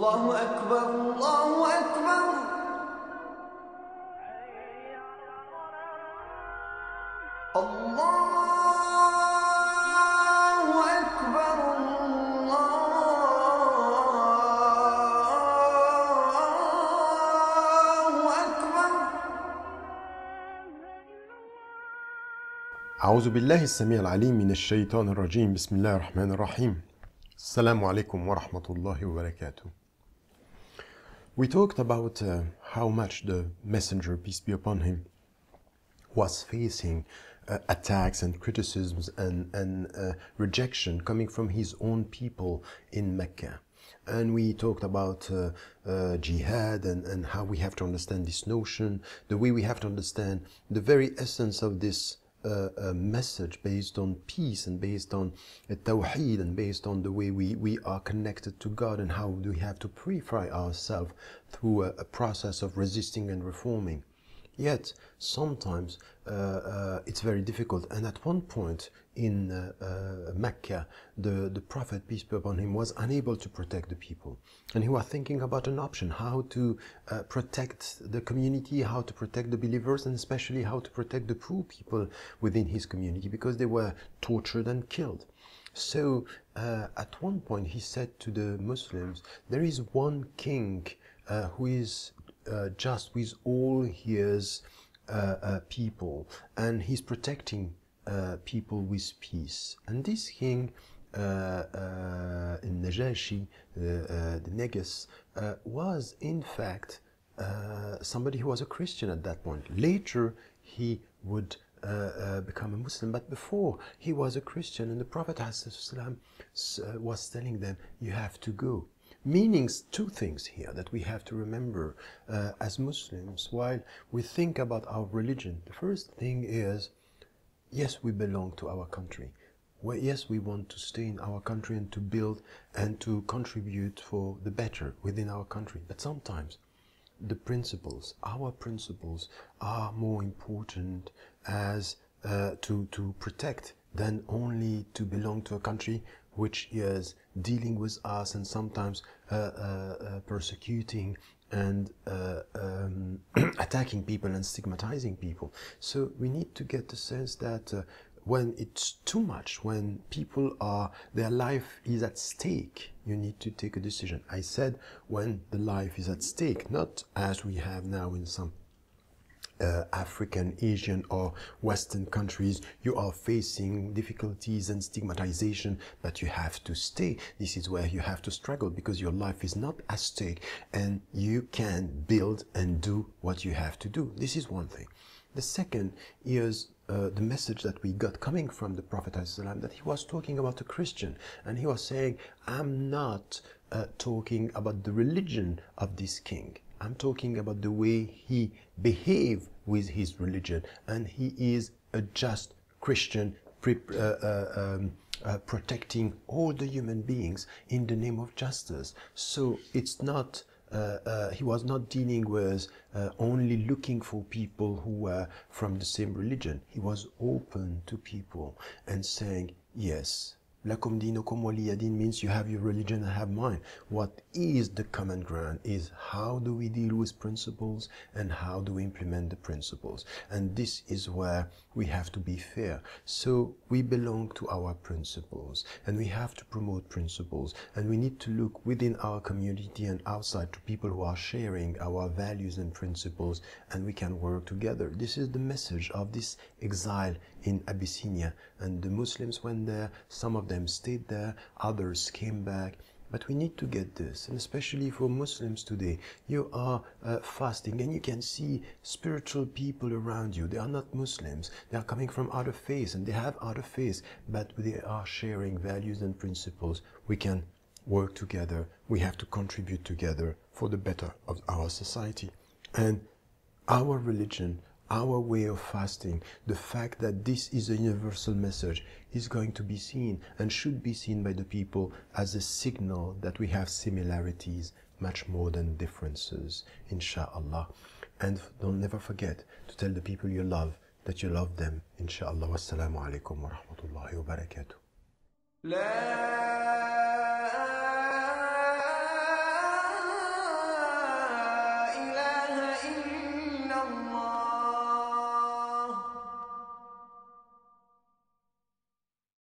الله أكبر الله أكبر الله أكبر الله أكبر. أعوذ بالله السميع العليم من الشيطان الرجيم. بسم الله الرحمن الرحيم. Assalamu alaikum wa rahmatullahi wa barakatuh. We talked about how much the messenger, peace be upon him, was facing attacks and criticisms and rejection coming from his own people in Mecca. And we talked about jihad and how we have to understand this notion, the way we have to understand the very essence of this a message based on peace and based on tawheed and based on the way we are connected to God, and how we have to purify ourselves through a process of resisting and reforming. Yet sometimes it's very difficult, and at one point in Mecca, the Prophet, peace be upon him, was unable to protect the people, and he was thinking about an option, how to protect the community, how to protect the believers, and especially how to protect the poor people within his community, because they were tortured and killed. So at one point he said to the Muslims, there is one king who is just with all his people, and he's protecting people with peace. And this king, Najashi, the Negus, was in fact somebody who was a Christian at that point. Later he would become a Muslim, but before he was a Christian, and the Prophet ﷺ was telling them, you have to go. Meaning two things here that we have to remember as Muslims while we think about our religion. The first thing is, yes, we belong to our country. Well, yes, we want to stay in our country and to build and to contribute for the better within our country. But sometimes the principles, our principles, are more important as to protect than only to belong to a country which is dealing with us and sometimes persecuting and attacking people and stigmatizing people. So we need to get the sense that when it's too much, when people their life is at stake, you need to take a decision. I said when the life is at stake, not as we have now in some African, Asian or Western countries, you are facing difficulties and stigmatization, but you have to stay. This is where you have to struggle, because your life is not at stake and you can build and do what you have to do. This is one thing. The second is the message that we got coming from the Prophet ﷺ, that he was talking about a Christian, and he was saying, I'm not talking about the religion of this king. I'm talking about the way he behaved with his religion, and he is a just Christian, protecting all the human beings in the name of justice. So it's not, he was not dealing with only looking for people who were from the same religion. He was open to people and saying, yes, Lakum dinukum waliya din means you have your religion, I have mine. What is the common ground is how do we deal with principles and how do we implement the principles. And this is where we have to be fair. So we belong to our principles and we have to promote principles, and we need to look within our community and outside to people who are sharing our values and principles, and we can work together. This is the message of this exile in Abyssinia, and the Muslims went there, some of them stayed there, others came back. But we need to get this, and especially for Muslims today, you are fasting and you can see spiritual people around you. They are not Muslims, they are coming from other faiths and they have other faiths, but they are sharing values and principles. We can work together, we have to contribute together for the better of our society. And our religion, our way of fasting, the fact that this is a universal message, is going to be seen and should be seen by the people as a signal that we have similarities much more than differences, inshallah. And don't never forget to tell the people you love that you love them, inshallah. Wassalamu alaikum wa rahmatullahi wa barakatuh.